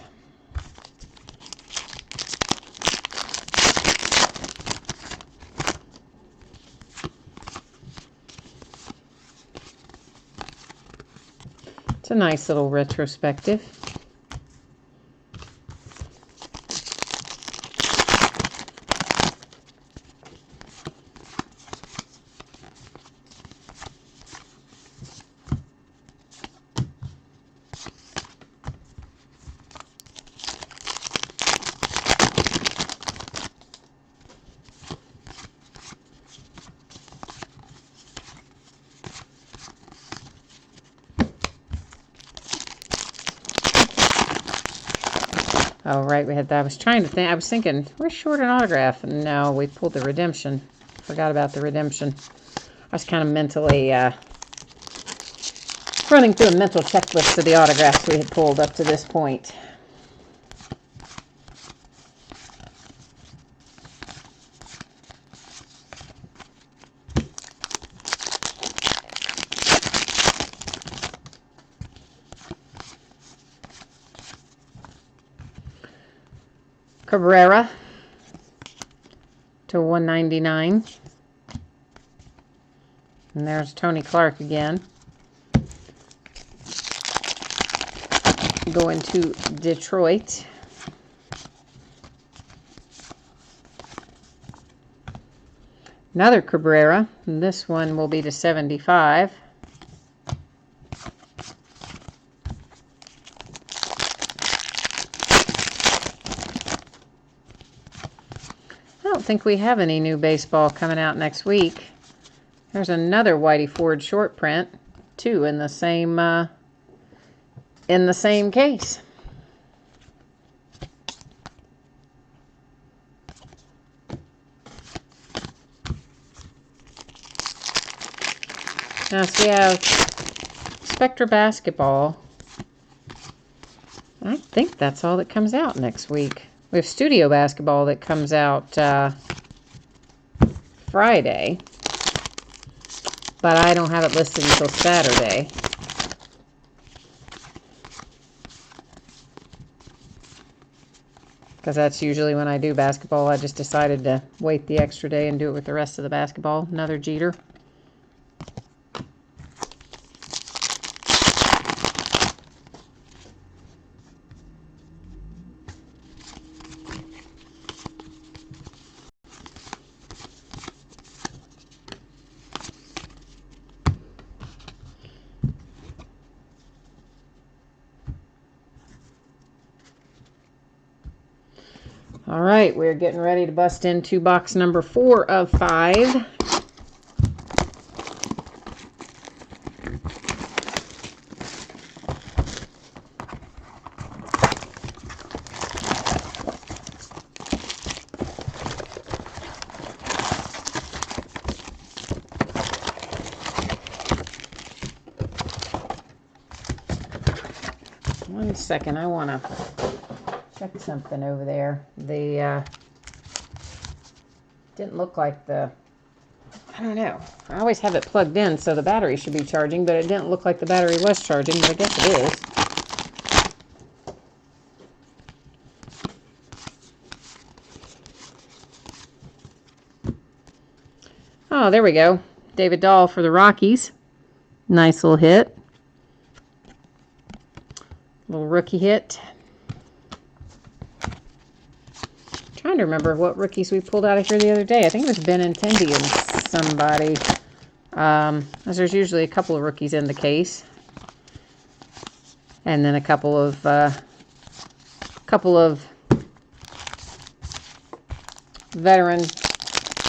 It's a nice little retrospective. Oh, right, we had that. I was trying to think. I was thinking, we're short an autograph. And no, we pulled the redemption. Forgot about the redemption. I was kind of mentally running through a mental checklist of the autographs we had pulled up to this point. Cabrera to 199. And there's Tony Clark again. Going to Detroit. Another Cabrera. And this one will be to 75. I don't think we have any new baseball coming out next week. There's another Whitey Ford short print, 2 in the same case. Now, so we have Spectra Basketball. I think that's all that comes out next week. We have Studio Basketball that comes out Friday, but I don't have it listed until Saturday. Because that's usually when I do basketball. I just decided to wait the extra day and do it with the rest of the basketball. Another Jeter. All right, we're getting ready to bust into box number 4 of 5. One second, I want to check something over there. The didn't look like the, I don't know. I always have it plugged in, so the battery should be charging, but it didn't look like the battery was charging, but I guess it is. Oh, there we go. David Dahl for the Rockies. Nice little hit. Little rookie hit. Trying to remember what rookies we pulled out of here the other day. I think it was Benintendi and somebody. As there's usually a couple of rookies in the case, and then a couple of veteran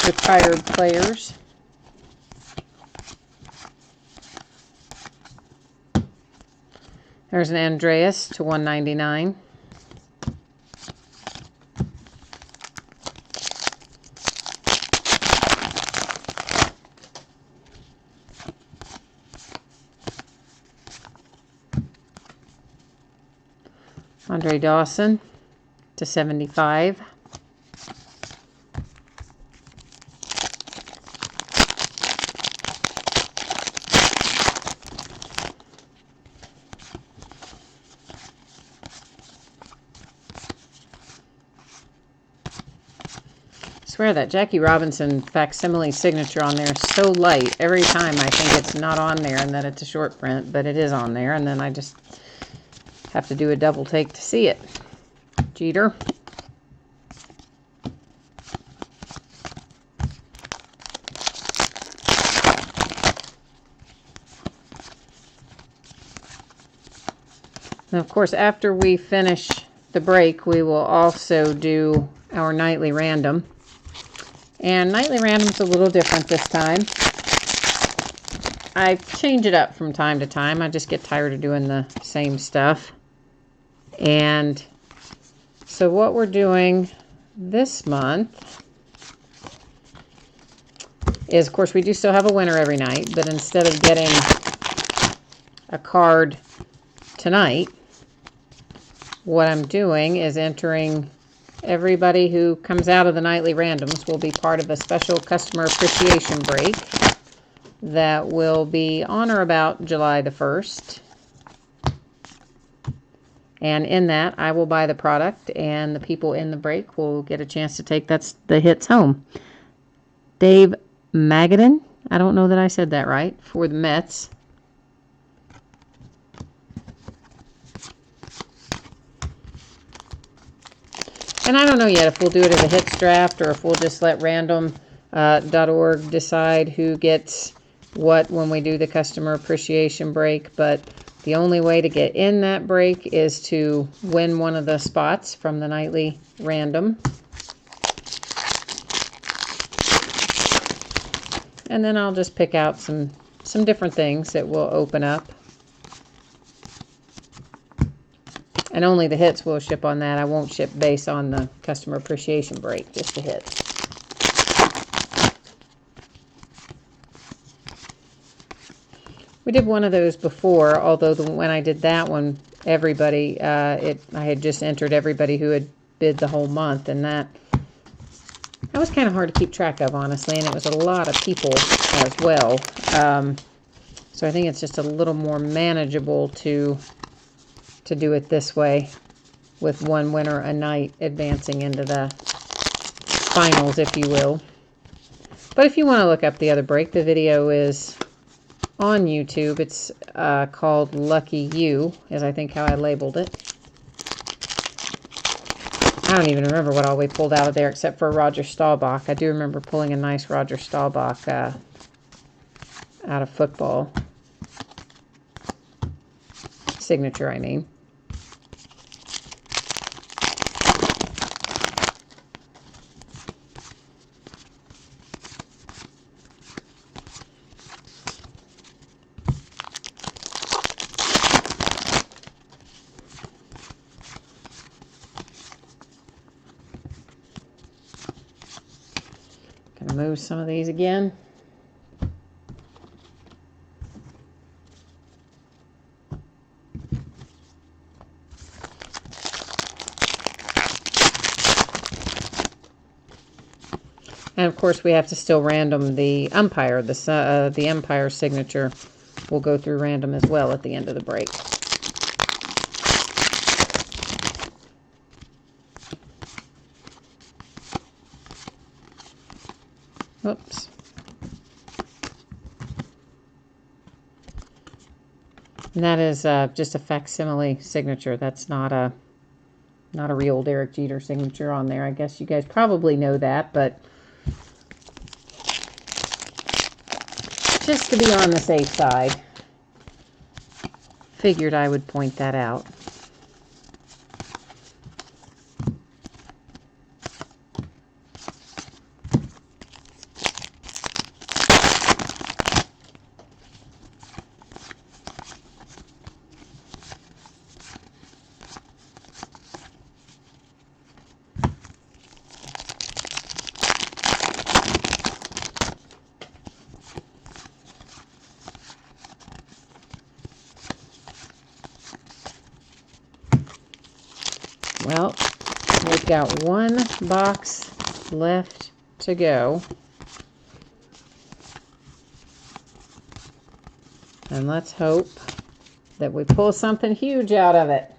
retired players. There's an Andreas to 199. Andre Dawson. to 75. I swear that Jackie Robinson facsimile signature on there is so light. Every time I think it's not on there and that it's a short print, but it is on there, and then I just have to do a double take to see it. Jeter. And of course, after we finish the break, we will also do our nightly random. And nightly random's a little different this time. I change it up from time to time. I just get tired of doing the same stuff. And so what we're doing this month is, of course, we do still have a winner every night, but instead of getting a card tonight, what I'm doing is entering everybody who comes out of the nightly randoms will be part of a special customer appreciation break that will be on or about July the 1st. And in that, I will buy the product, and the people in the break will get a chance to take the hits home. Dave Magadan, I don't know that I said that right, for the Mets. And I don't know yet if we'll do it as a hits draft or if we'll just let random.org decide who gets what when we do the customer appreciation break. But the only way to get in that break is to win one of the spots from the nightly random. And then I'll just pick out some different things that will open up. And only the hits will ship on that. I won't ship based on the customer appreciation break, just the hits. We did one of those before, although when I did that one, everybody, I had just entered everybody who had bid the whole month, and that was kind of hard to keep track of, honestly, and it was a lot of people as well. So I think it's just a little more manageable to do it this way, with one winner a night advancing into the finals, if you will. But if you want to look up the other break, the video is on YouTube. It's called Lucky You, is I think how I labeled it. I don't even remember what all we pulled out of there except for Roger Staubach. I do remember pulling a nice Roger Staubach out of football. Signature, I mean. Gonna move some of these again. And of course, we have to still random the umpire. The umpire signature will go through random as well at the end of the break. Oops. And that is just a facsimile signature. That's not a real Derek Jeter signature on there. I guess you guys probably know that, but just to be on the safe side, figured I would point that out. Well, We've got one box left to go. And let's hope that we pull something huge out of it.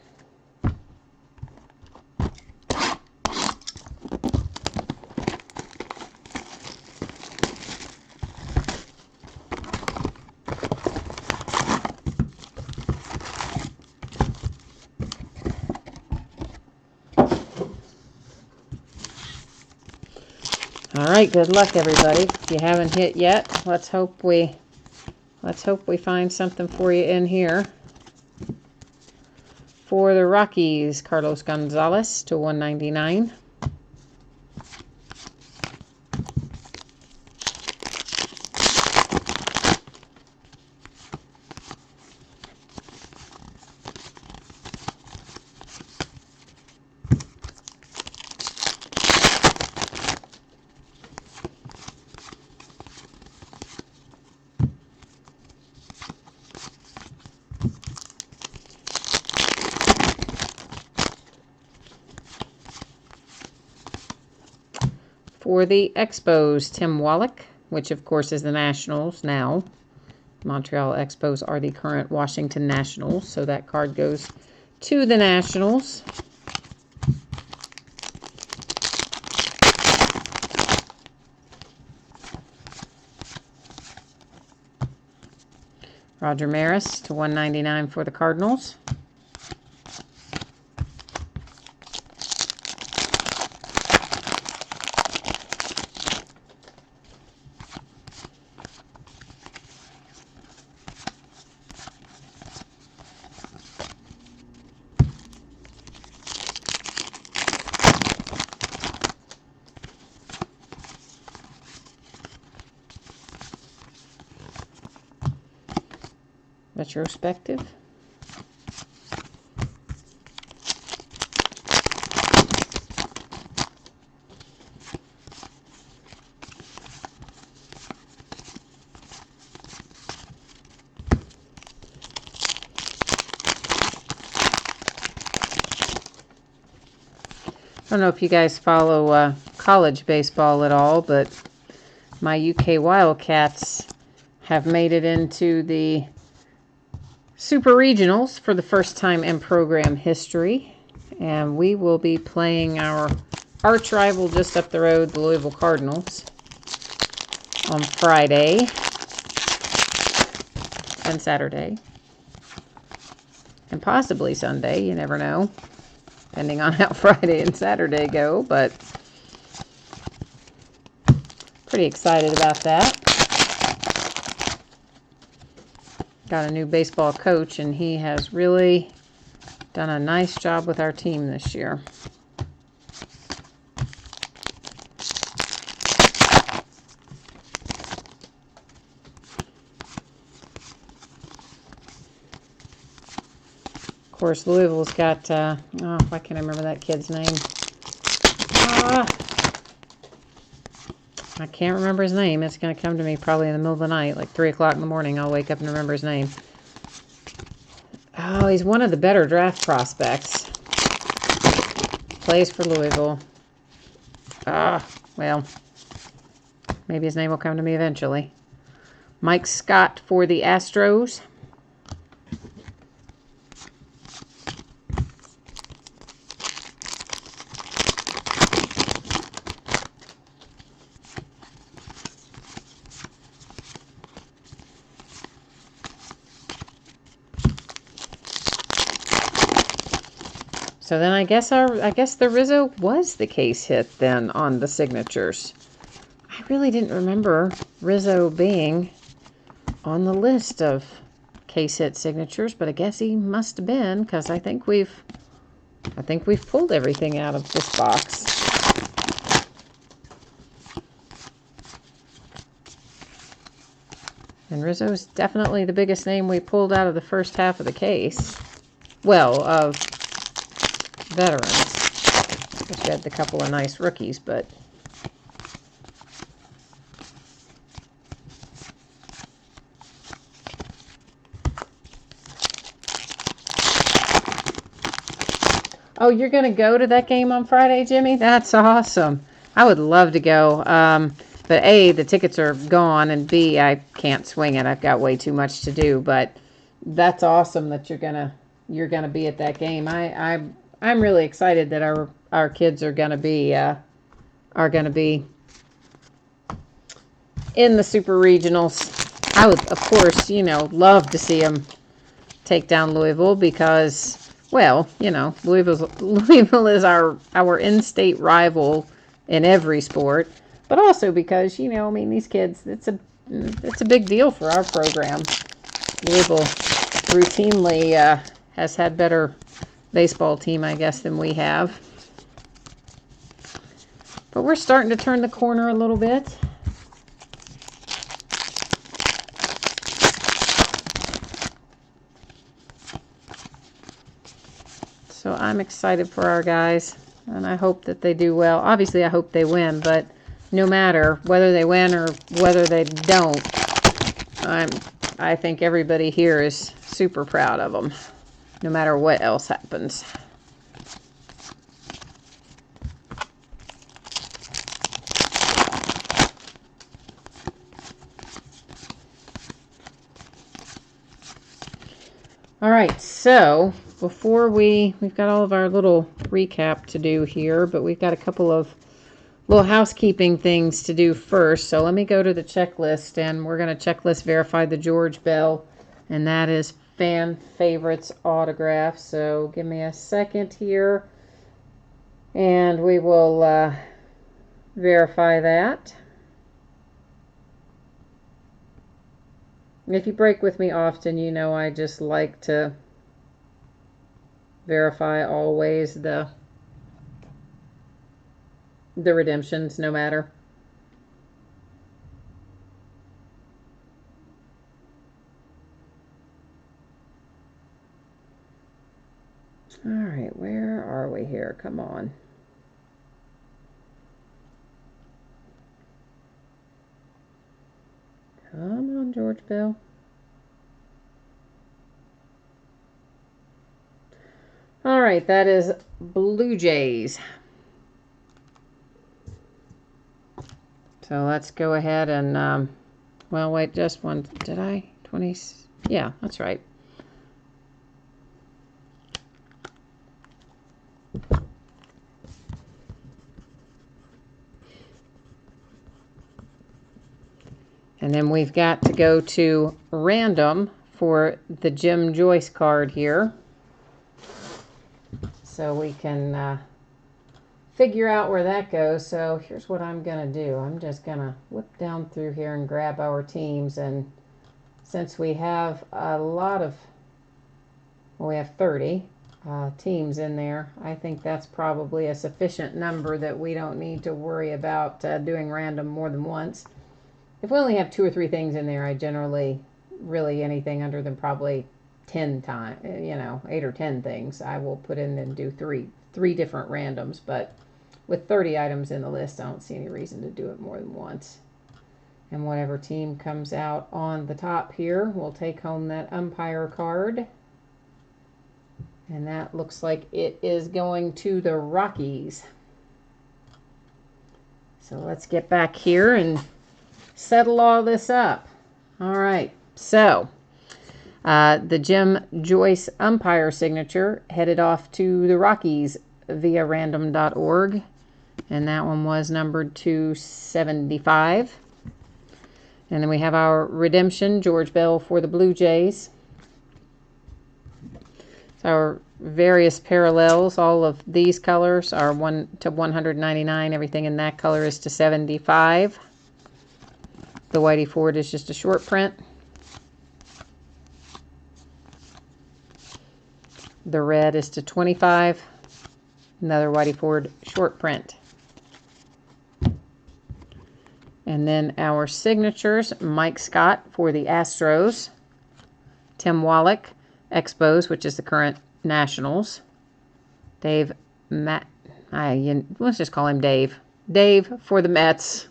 All right, good luck, everybody. If you haven't hit yet, let's hope we find something for you in here. For the Rockies, Carlos Gonzalez to 199. For the Expos, Tim Wallach, which of course is the Nationals now. Montreal Expos are the current Washington Nationals, so that card goes to the Nationals. Roger Maris to 199 for the Cardinals. Retrospective. I don't know if you guys follow college baseball at all, but my UK Wildcats have made it into the Super Regionals for the first time in program history. And we will be playing our arch rival just up the road, the Louisville Cardinals, on Friday and Saturday. And possibly Sunday, you never know, depending on how Friday and Saturday go, but pretty excited about that. Got a new baseball coach, and he has really done a nice job with our team this year. Of course, Louisville's got, why can't I remember that kid's name? I can't remember his name. It's going to come to me probably in the middle of the night, like 3 o'clock in the morning. I'll wake up and remember his name. Oh, he's one of the better draft prospects. Plays for Louisville. Well, maybe his name will come to me eventually. Mike Scott for the Astros. So then I guess the Rizzo was the case hit then on the signatures. I really didn't remember Rizzo being on the list of case hit signatures, but I guess he must have been, because I think we've pulled everything out of this box. And Rizzo's definitely the biggest name we pulled out of the first half of the case. Well, of veterans. Just had a couple of nice rookies, but Oh, you're going to go to that game on Friday, Jimmy? That's awesome. I would love to go. But A, the tickets are gone, and B, I can't swing it. I've got way too much to do. But that's awesome that you're gonna be at that game. I'm really excited that our kids are gonna be in the super regionals. I would, of course, love to see them take down Louisville because, well, Louisville is our in-state rival in every sport, but also because, I mean, these kids, it's a big deal for our program. Louisville routinely has had better baseball team, I guess, than we have. But we're starting to turn the corner a little bit. So I'm excited for our guys, and I hope that they do well. Obviously, I hope they win, but no matter whether they win or whether they don't, I think everybody here is super proud of them, no matter what else happens. All right, so before we've got all of our little recap to do here, but we've got a couple of little housekeeping things to do first. So let me go to the checklist, and we're going to checklist verify the George Bell, and that is fan favorites autograph. So give me a second here, and we will verify that. If you break with me often, you know I just like to verify always the redemptions, no matter. All right, where are we here? Come on. Come on, George Bell. All right, that is Blue Jays. So let's go ahead and, well, wait, just one. Did I? 20? Yeah, that's right. And then we've got to go to random for the Jim Joyce card here. So we can figure out where that goes. So here's what I'm going to do. I'm just going to whip down through here and grab our teams. And since we have a lot of, well, we have 30 teams in there, I think that's probably a sufficient number that we don't need to worry about doing random more than once. If we only have 2 or 3 things in there, I generally, really anything under than probably 10 times, 8 or 10 things, I will put in and do three different randoms. But with 30 items in the list, I don't see any reason to do it more than once. And whatever team comes out on the top here will take home that umpire card. And that looks like it is going to the Rockies. So let's get back here and settle all this up. All right, so the Jim Joyce umpire signature headed off to the Rockies via random.org, and that one was numbered 275. And then we have our redemption, George Bell for the Blue Jays. So our various parallels, all of these colors are 1 to 199. Everything in that color is to 75. The Whitey Ford is just a short print. The red is to 25. Another Whitey Ford short print. And then our signatures, Mike Scott for the Astros. Tim Wallach, Expos, which is the current Nationals. Let's just call him Dave. Dave for the Mets.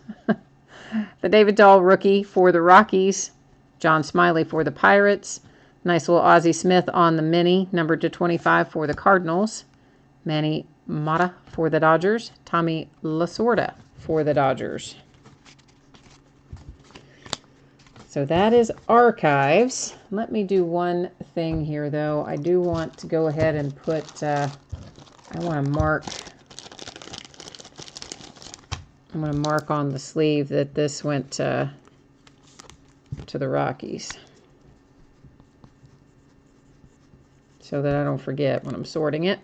The David Dahl rookie for the Rockies. John Smiley for the Pirates. Nice little Ozzie Smith on the mini, numbered to 25 for the Cardinals. Manny Mata for the Dodgers. Tommy Lasorda for the Dodgers. So that is archives. Let me do one thing here, though. I do want to go ahead and put, I want to mark, I'm going to mark on the sleeve that this went to the Rockies, so that I don't forget when I'm sorting it.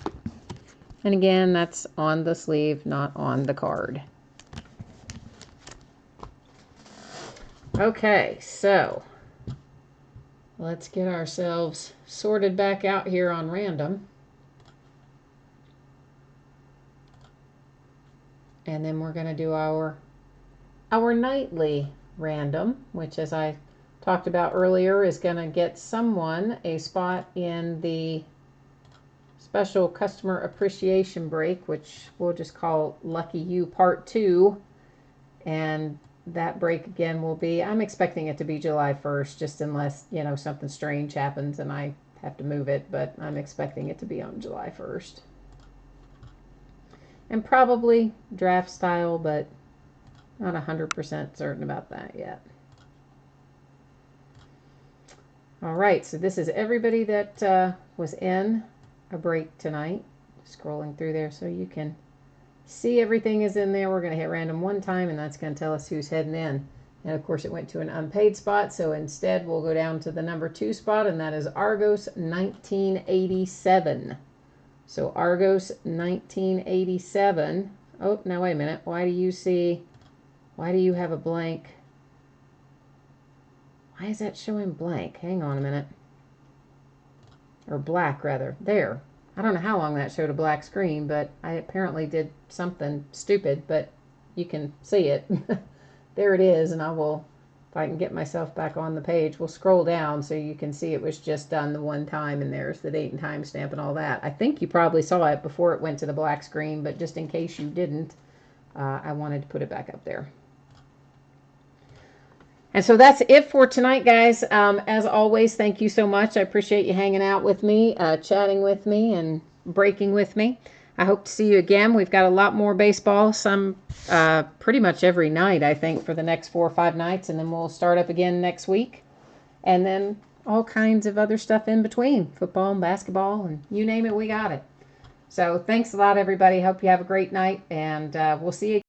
And again, that's on the sleeve, not on the card. Okay, so let's get ourselves sorted back out here on random. And then we're going to do our nightly random, which, as I talked about earlier, is going to get someone a spot in the special customer appreciation break, which we'll just call Lucky You Part 2. And that break again will be, I'm expecting it to be July 1st, just unless, you know, something strange happens and I have to move it, but I'm expecting it to be on July 1st. And probably draft style, but not 100% certain about that yet. All right, so this is everybody that was in a break tonight. Scrolling through there so you can see everything is in there. We're going to hit random one time, and that's going to tell us who's heading in. And of course, it went to an unpaid spot, so instead we'll go down to the number 2 spot, and that is Argos 1987. So Argos 1987. Oh, now wait a minute. Why do you have a blank? Why is that showing blank? Hang on a minute. Or black, rather. There. I don't know how long that showed a black screen, but I apparently did something stupid, but you can see it. There it is, and I will, if I can get myself back on the page, we'll scroll down so you can see it was just done the one time, and there's the date and time stamp and all that. I think you probably saw it before it went to the black screen, but just in case you didn't, I wanted to put it back up there. And so that's it for tonight, guys. As always, thank you so much. I appreciate you hanging out with me, chatting with me, and breaking with me. I hope to see you again. We've got a lot more baseball, some pretty much every night, I think, for the next 4 or 5 nights. And then we'll start up again next week. And then all kinds of other stuff in between, football and basketball, and you name it, we got it. So thanks a lot, everybody. Hope you have a great night, and we'll see you